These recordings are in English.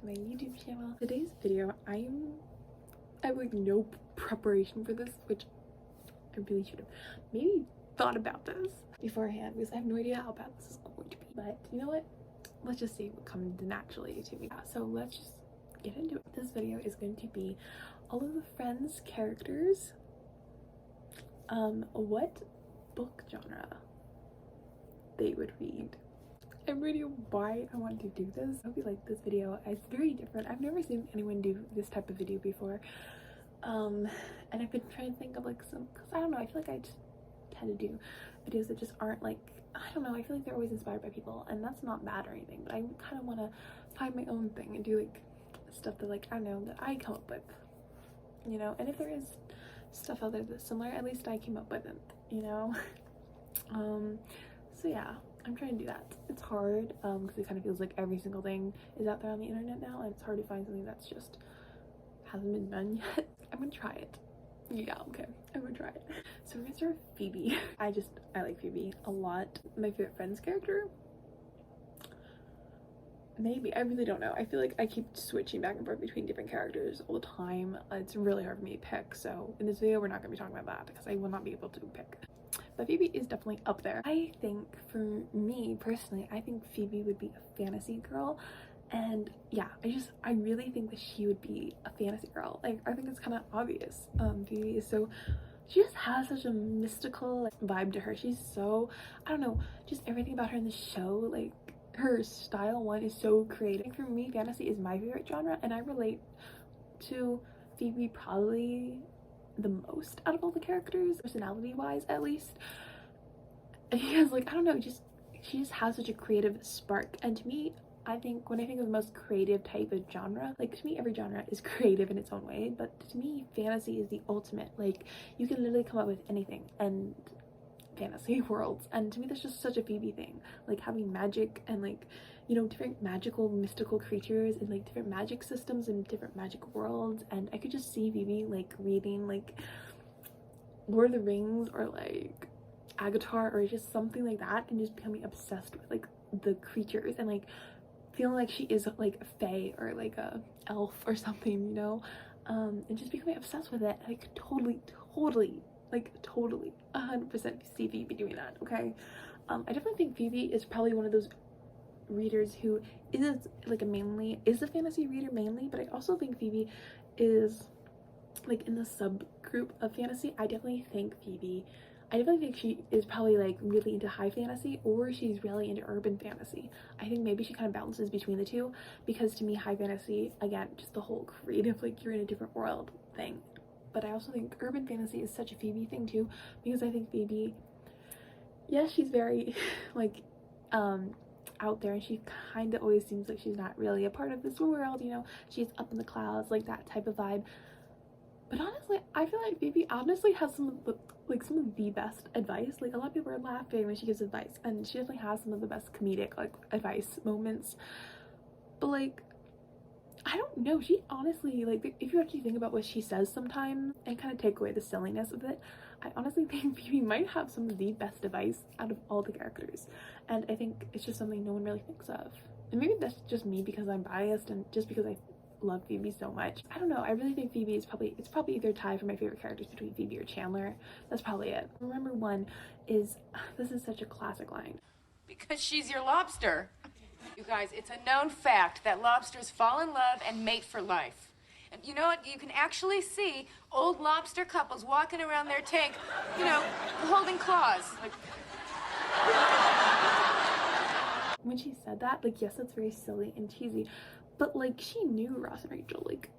my YouTube channel. Today's video, I have like no preparation for this, which I really should have maybe thought about this beforehand because I have no idea how bad this is going to be. But you know what? Let's just see what comes naturally to me. So let's just get into it. This video is going to be all of the Friends characters. What book genre they would read. I really know why I wanted to do this. I hope you like this video. It's very different. I've never seen anyone do this type of video before. And I've been trying to think of like some, because I don't know, I feel like I just tend to do videos that just aren't like, I don't know, I feel like they're always inspired by people, and that's not bad or anything, but I kind of want to find my own thing and do like stuff that like, I don't know, that I come up with, you know, and if there is stuff out there that's similar, at least I came up with it, you know. So yeah, I'm trying to do that. It's hard because it kind of feels like every single thing is out there on the internet now, and it's hard to find something that's just hasn't been done yet. I'm gonna try it. Yeah, okay, I'm gonna try it. So we're gonna start with Phoebe. I like Phoebe a lot. My favorite Friends character? Maybe, I really don't know. I feel like I keep switching back and forth between different characters all the time. It's really hard for me to pick, so in this video we're not gonna be talking about that because I will not be able to pick. But Phoebe is definitely up there. I think for me personally, I think Phoebe would be a fantasy girl. And yeah, I really think that she would be a fantasy girl. Like, I think it's kind of obvious. Phoebe is so, she just has such a mystical like, vibe to her. She's so, I don't know, just everything about her in the show, like her style one is so creative. For me, fantasy is my favorite genre, and I relate to Phoebe probably the most out of all the characters, personality wise at least, because like, I don't know, she just has such a creative spark. And to me, I think when I think of the most creative type of genre, like to me every genre is creative in its own way, but to me fantasy is the ultimate. Like, you can literally come up with anything and fantasy worlds, and to me that's just such a Phoebe thing, like having magic and like, you know, different magical mystical creatures and like different magic systems and different magic worlds. And I could just see Phoebe like reading like Lord of the Rings or like Avatar or just something like that, and just becoming obsessed with like the creatures and like feeling like she is like a fae or like a elf or something, you know, and just becoming obsessed with it. Like totally 100% see Phoebe doing that. Okay, I definitely think Phoebe is probably one of those readers who is like is a fantasy reader mainly, but I also think Phoebe is like in the subgroup of fantasy. I definitely think she is probably like really into high fantasy, or she's really into urban fantasy. I think maybe she kind of balances between the two, because to me high fantasy, again, just the whole creative, like you're in a different world thing. But I also think urban fantasy is such a Phoebe thing too, because I think Phoebe, yeah, she's very like out there, and she kind of always seems like she's not really a part of this world, you know, she's up in the clouds, like that type of vibe. But honestly, I feel like Phoebe honestly has some of the best advice. Like, a lot of people are laughing when she gives advice, and she definitely has some of the best comedic like advice moments. But like, I don't know, she honestly, like, if you actually think about what she says sometimes and kind of take away the silliness of it, I honestly think Phoebe might have some of the best advice out of all the characters. And I think it's just something no one really thinks of. And maybe that's just me because I'm biased and just because I love Phoebe so much. I don't know, I really think Phoebe is it's probably either tied for my favorite characters between Phoebe or Chandler. That's probably it. Remember one is, this is such a classic line. Because she's your lobster. You guys, it's a known fact that lobsters fall in love and mate for life. And you know what? You can actually see old lobster couples walking around their tank, you know, holding claws. Like, when she said that, like, yes, that's very silly and cheesy, but like, she knew Ross and Rachel, like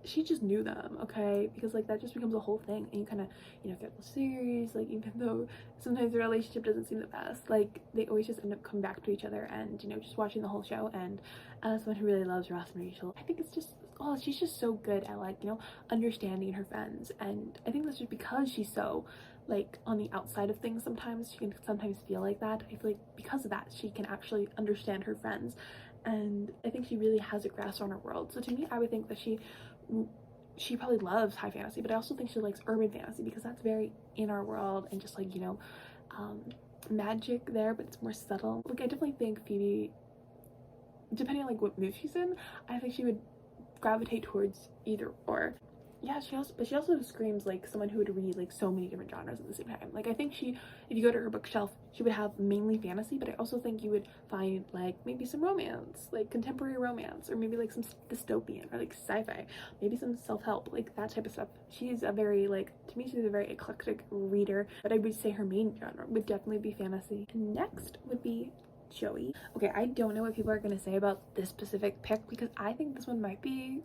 she just knew them, okay? Because like that just becomes a whole thing, and you kind of, you know, get the series, like even though sometimes the relationship doesn't seem the best, like they always just end up coming back to each other. And you know, just watching the whole show, and as someone who really loves Ross and Rachel, I think it's just, oh, she's just so good at like, you know, understanding her friends. And I think that's just because she's so like on the outside of things. Sometimes she can sometimes feel like that. I feel like because of that, she can actually understand her friends, and I think she really has a grasp on her world. So to me, I would think that she probably loves high fantasy, but I also think she likes urban fantasy because that's very in our world, and just like, you know, magic there, but it's more subtle. Like, I definitely think Phoebe depending on like what mood she's in, I think she would gravitate towards either or. Yeah, she also screams like someone who would read like so many different genres at the same time. Like I think if you go to her bookshelf, she would have mainly fantasy, but I also think you would find like maybe some romance, like contemporary romance, or maybe like some dystopian or like sci-fi, maybe some self-help, like that type of stuff. She's a very like, to me, she's a very eclectic reader, but I would say her main genre would definitely be fantasy. And next would be Joey. Okay, I don't know what people are gonna say about this specific pick because I think this one might be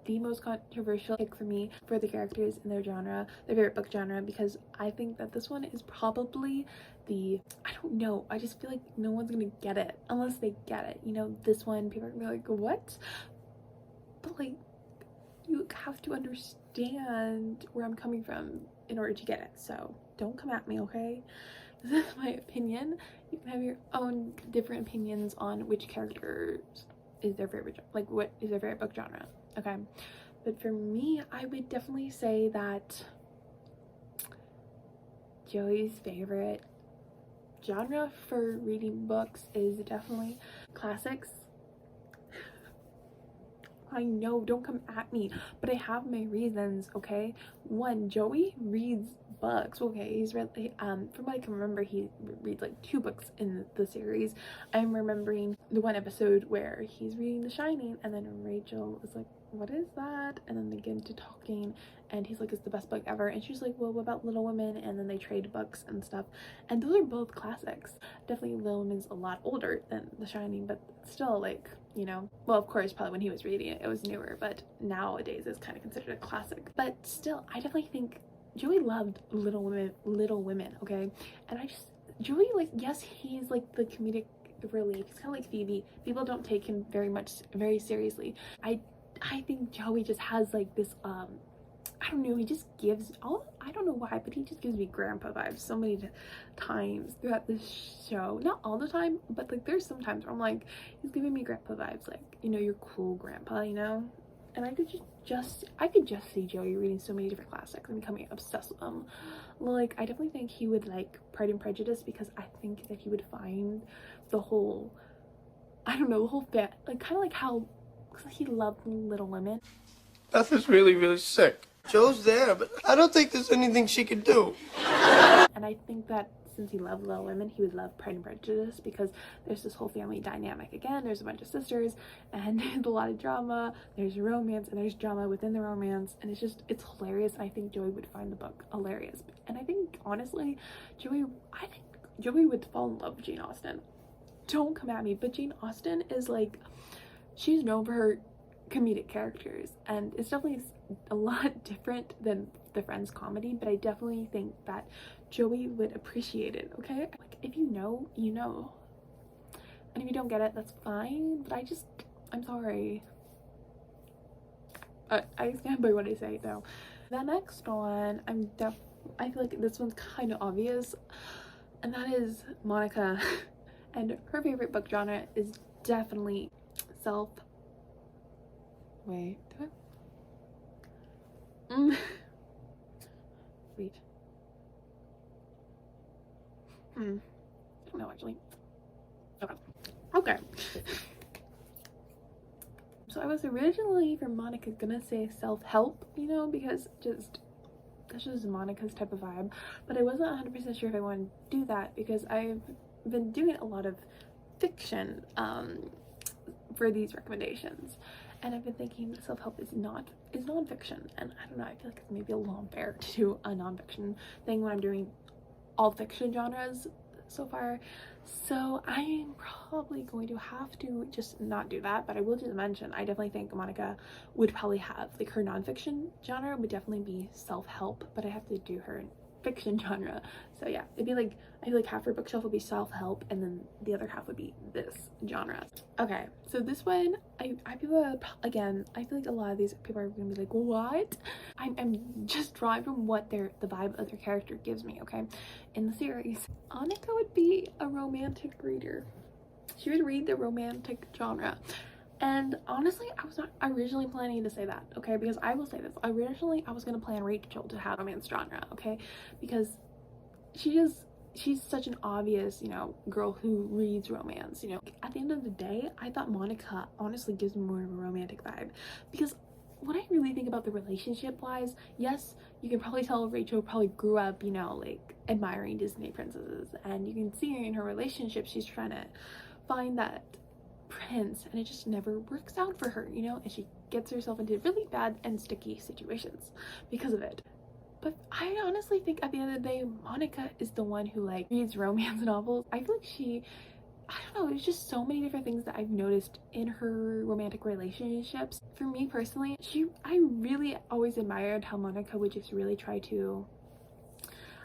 the most controversial pick for me for the characters in their genre, their favorite book genre, because I think that this one is probably I don't know, I just feel like no one's gonna get it unless they get it. You know, this one, people are gonna be like, what? But like, you have to understand where I'm coming from in order to get it, so don't come at me, okay? This is my opinion. You can have your own different opinions on which character is their favorite, like what is their favorite book genre. Okay, but for me, I would definitely say that Joey's favorite genre for reading books is definitely classics. I know, don't come at me, but I have my reasons, okay? One, Joey reads books. Okay, he's read, from what I can remember, he reads like 2 books in the series. I'm remembering the one episode where he's reading The Shining, and then Rachel is like, what is that? And then they get into talking, and he's like, it's the best book ever. And she's like, well, what about Little Women? And then they trade books and stuff. And those are both classics. Definitely Little Women's a lot older than The Shining, but still, like, you know, well, of course, probably when he was reading it, it was newer, but nowadays it's kind of considered a classic. But still, I definitely think Joey loved Little Women, okay? And Joey, like, yes, he's like the comedic relief. He's kind of like Phoebe. People don't take him very seriously. I think Joey just has like this, I don't know, he just gives, I don't know why, but he just gives me grandpa vibes so many times throughout this show. Not all the time, but like there's some times where I'm like, he's giving me grandpa vibes, like, you know, you're cool grandpa, you know? And I could just see Joey reading so many different classics and becoming obsessed with them. Like, I definitely think he would like Pride and Prejudice, because I think that he would find the whole, I don't know, the whole like kind of like how he loved Little Women. Beth is really, really sick. Joe's there, but I don't think there's anything she could do. And I think that since he loved Little Women, he would love Pride and Prejudice, because there's this whole family dynamic. Again, there's a bunch of sisters, and there's a lot of drama, there's romance, and there's drama within the romance, and it's hilarious, and I think Joey would find the book hilarious. And I think, honestly, Joey would fall in love with Jane Austen. Don't come at me, but Jane Austen is like, she's known for her comedic characters, and it's definitely a lot different than the Friends comedy, but I definitely think that Joey would appreciate it, okay? Like, if you know, you know. And if you don't get it, that's fine, but I'm sorry. I stand by what I say, though. The next one, I feel like this one's kind of obvious, and that is Monica. And her favorite book genre is definitely wait. I don't know, actually. Okay. So I was originally, for Monica, gonna say self-help, you know, because that's just Monica's type of vibe. But I wasn't 100% sure if I wanted to do that, because I've been doing a lot of fiction for these recommendations, and I've been thinking self-help is non-fiction, and I don't know, I feel like it's maybe a little unfair to do a non-fiction thing when I'm doing all fiction genres so far. So I'm probably going to have to just not do that, but I will just mention I definitely think Monica would probably have, like, her non-fiction genre would definitely be self-help, but I have to do her fiction genre. So yeah, it'd be like, I feel like half her bookshelf would be self-help, and then the other half would be this genre. Okay, so this one, again, I feel like a lot of these people are gonna be like, what? I'm just drawing from what the vibe of their character gives me, okay? In the series, Annika would be a romantic reader. She would read the romantic genre. And honestly, I was not originally planning to say that, okay? Because I will say this, originally I was gonna plan Rachel to have romance genre, okay? Because she just she's such an obvious, you know, girl who reads romance, you know. At the end of the day, I thought Monica honestly gives me more of a romantic vibe, because what I really think about the relationship wise, yes, you can probably tell Rachel probably grew up, you know, like admiring Disney princesses, and you can see in her relationship she's trying to find that prince, and it just never works out for her, you know, and she gets herself into really bad and sticky situations because of it. But I honestly think at the end of the day, Monica is the one who like reads romance novels. I feel like I don't know, there's just so many different things that I've noticed in her romantic relationships. For me personally, I really always admired how Monica would just really try to,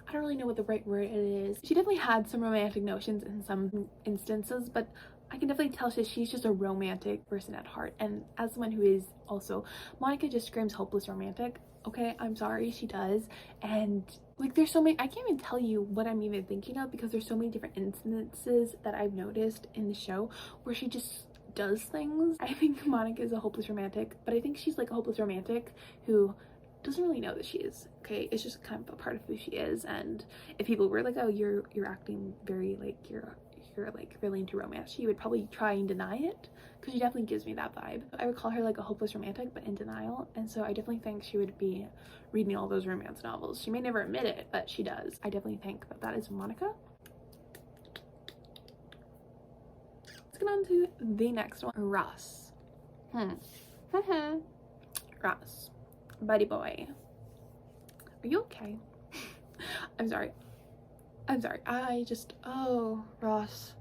I don't really know what the right word is. She definitely had some romantic notions in some instances, but I can definitely tell she's just a romantic person at heart. And as someone who is also, Monica just screams hopeless romantic. Okay, I'm sorry, she does. And like there's so many, I can't even tell you what I'm even thinking of, because there's so many different instances that I've noticed in the show where she just does things. I think Monica is a hopeless romantic, but I think she's like a hopeless romantic who doesn't really know that she is. Okay, it's just kind of a part of who she is. And if people were like, oh, you're acting very like you're like really into romance, she would probably try and deny it, because she definitely gives me that vibe. I would call her like a hopeless romantic, but in denial. And so I definitely think she would be reading all those romance novels. She may never admit it, but she does. I definitely think that is Monica. Let's get on to the next one. Ross. Ross, buddy boy, are you okay? I'm sorry, oh, Ross.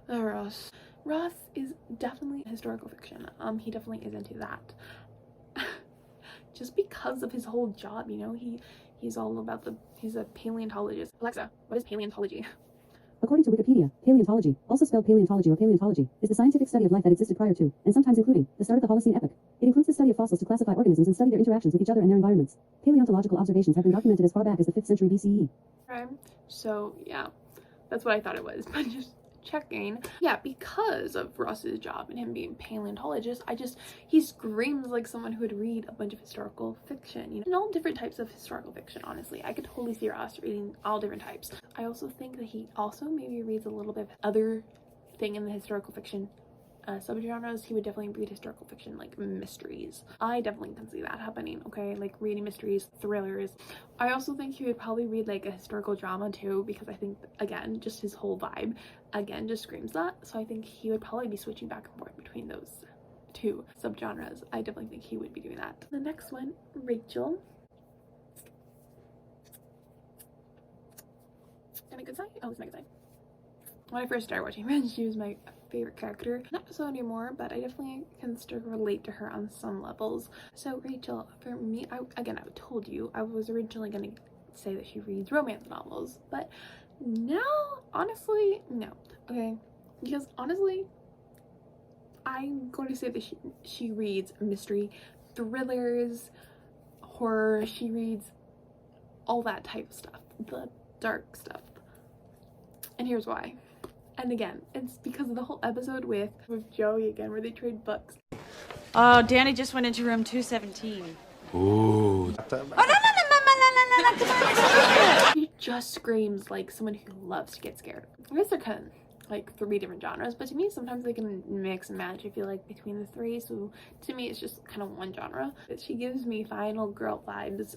Oh, Ross. Ross is definitely historical fiction. He definitely is into that. Just because of his whole job, you know, he's all about he's a paleontologist. Alexa, what is paleontology? According to Wikipedia, paleontology, also spelled paleontology or paleontology, is the scientific study of life that existed prior to, and sometimes including, the start of the Holocene epoch. It includes the study of fossils to classify organisms and study their interactions with each other and their environments. Paleontological observations have been documented as far back as the 5th century BCE. Okay, so yeah, that's what I thought it was, but just checking. Yeah, because of Ross's job and him being paleontologist, he screams like someone who would read a bunch of historical fiction, you know, and all different types of historical fiction. Honestly, I could totally see Ross reading all different types. I also think that he also maybe reads a little bit of other thing in the historical fiction subgenres. He would definitely read historical fiction, like mysteries. I definitely can see that happening. Okay, like reading mysteries, thrillers. I also think he would probably read like a historical drama too, because I think, again, just his whole vibe again just screams that. So I think he would probably be switching back and forth between those two subgenres. I definitely think he would be doing that. The next one, Rachel. Am I good side? Oh, it's my good side. When I first started watching Friends, she was my favorite character. Not so anymore, but I definitely can still relate to her on some levels. So Rachel, for me, I told you I was originally gonna say that she reads romance novels, but now, honestly, no. Okay, because honestly, I'm going to say that she reads mystery, thrillers, horror. She reads all that type of stuff, the dark stuff. And here's why. And again, it's because of the whole episode with Joey again, where they trade books. Oh, Danny just went into room 217. Ooh. Oh, She just screams like someone who loves to get scared. I guess they're kind of like 3 different genres, but to me, sometimes they can mix and match, I feel like, between the 3. So to me, it's just kind of one genre. But she gives me final girl vibes.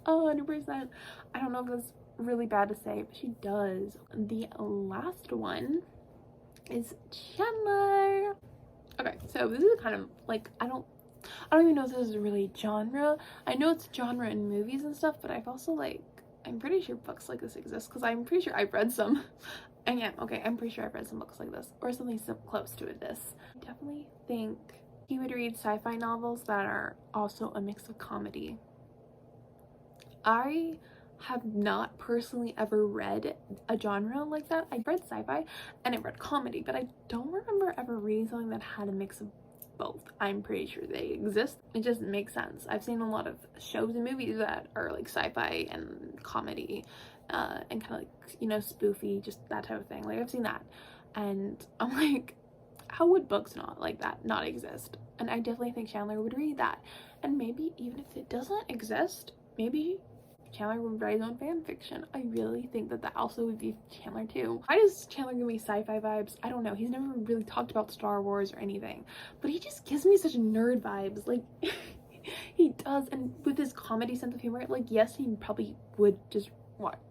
100%. I don't know if that's really bad to say, but she does. The last one is Chandler. Okay, so this is kind of like, I don't even know if this is really genre. I know it's genre in movies and stuff, but I've also like, I'm pretty sure books like this exist, because I'm pretty sure I've read some. And yeah, okay, I'm pretty sure I've read some books like this, or something so close to this. I definitely think he would read sci-fi novels that are also a mix of comedy. I have not personally ever read a genre like that. I read sci-fi and I read comedy, but I don't remember ever reading something that had a mix of both. I'm pretty sure they exist. It just makes sense. I've seen a lot of shows and movies that are like sci-fi and comedy and kind of like, you know, spoofy, just that type of thing. Like, I've seen that and I'm like, how would books not like that not exist? And I definitely think Chandler would read that. And maybe even if it doesn't exist, maybe Chandler would write his own fan fiction. I really think that also would be Chandler too. Why does Chandler give me sci-fi vibes? I don't know. He's never really talked about Star Wars or anything, but he just gives me such nerd vibes. Like he does, and with his comedy sense of humor, like yes, he probably would just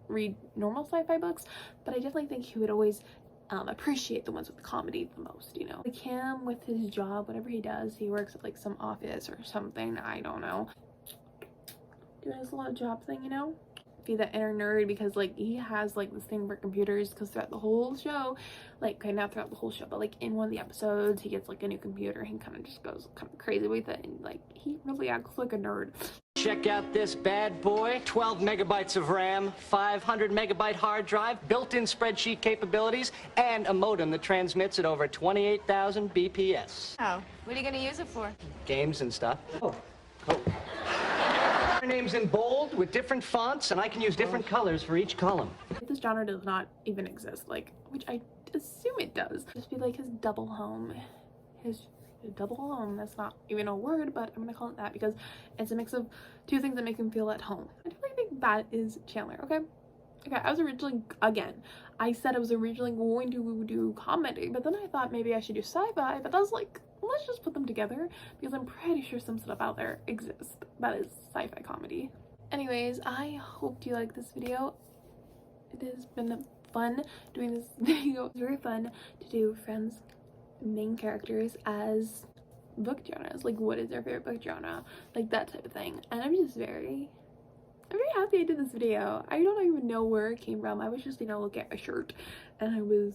read normal sci-fi books, but I definitely think he would always appreciate the ones with comedy the most, you know. Like him with his job, whatever he does, he works at like some office or something, I don't know, doing his little job thing, you know. Be that inner nerd, because like he has like this thing for computers, because throughout the whole show, like okay, not throughout the whole show, but like in one of the episodes he gets like a new computer, he kind of just goes kind of crazy with it, and like he really acts like a nerd. Check out this bad boy, 12 megabytes of RAM, 500 megabyte hard drive, built-in spreadsheet capabilities, and a modem that transmits at over 28,000 BPS. Oh, what are you gonna use it for? Games and stuff. Oh. Her name's in bold with different fonts, and I can use different colors for each column. If this genre does not even exist, like, which I assume it does, just be like his double home. His double home, that's not even a word, but I'm gonna call it that because it's a mix of two things that make him feel at home. I definitely think that is Chandler. Okay, I was originally, again, I said I was originally going to do comedy, but then I thought maybe I should do sci-fi, but I was like, let's just put them together because I'm pretty sure some stuff out there exists that is sci-fi comedy. Anyways, I hope you like this video. It has been fun doing this video. It's very fun to do Friends main characters as book genres, like what is their favorite book genre, like that type of thing. And I'm very happy I did this video. I don't even know where it came from. I was just, you know, looking at my shirt and I was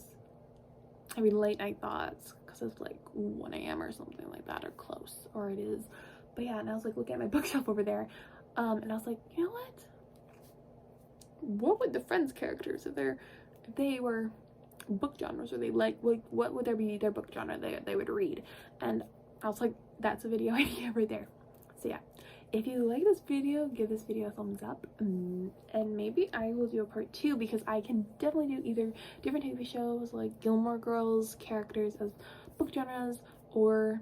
having late night thoughts because it's like 1 a.m. or something like that, or close, or it is. But yeah, and I was like looking at my bookshelf over there, and I was like, you know what would the Friends characters, if they were book genres, or they like what would there be their book genre they would read? And I was like, that's a video idea right there. So yeah, if you like this video, give this video a thumbs up, and maybe I will do a part 2 because I can definitely do either different TV shows like Gilmore Girls characters as book genres, or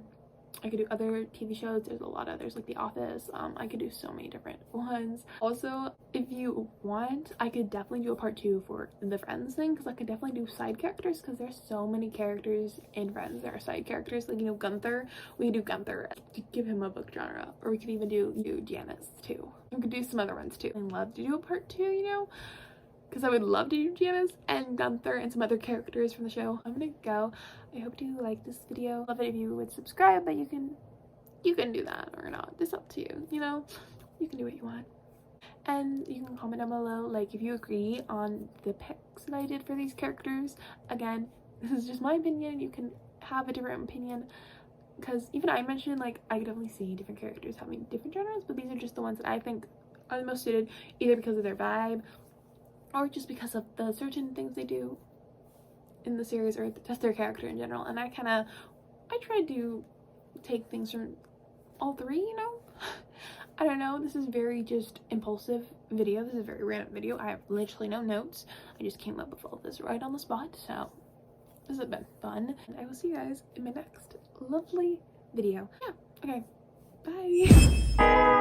I could do other TV shows. There's a lot of others like The Office. I could do so many different ones. Also, if you want, I could definitely do a part 2 for the Friends thing, because I could definitely do side characters, because there's so many characters in Friends that are side characters. Like, you know, Gunther, we could do Gunther to give him a book genre, or we could even do Janice too. We could do some other ones too. I'd love to do a part 2, you know, because I would love to do Janice and Gunther and some other characters from the show. I'm gonna go. I hope you like this video. Love it if you would subscribe, but you can do that or not. It's up to you, you know? You can do what you want. And you can comment down below, like, if you agree on the picks that I did for these characters. Again, this is just my opinion. You can have a different opinion, because even I mentioned, like, I could definitely see different characters having different genres, but these are just the ones that I think are the most suited, either because of their vibe or just because of the certain things they do in the series, or just their character in general. And I try to take things from all three, you know. I don't know, this is very just impulsive video. This is a very random video. I have literally no notes. I just came up with all this right on the spot, so this has been fun, and I will see you guys in my next lovely video. Yeah, okay, bye.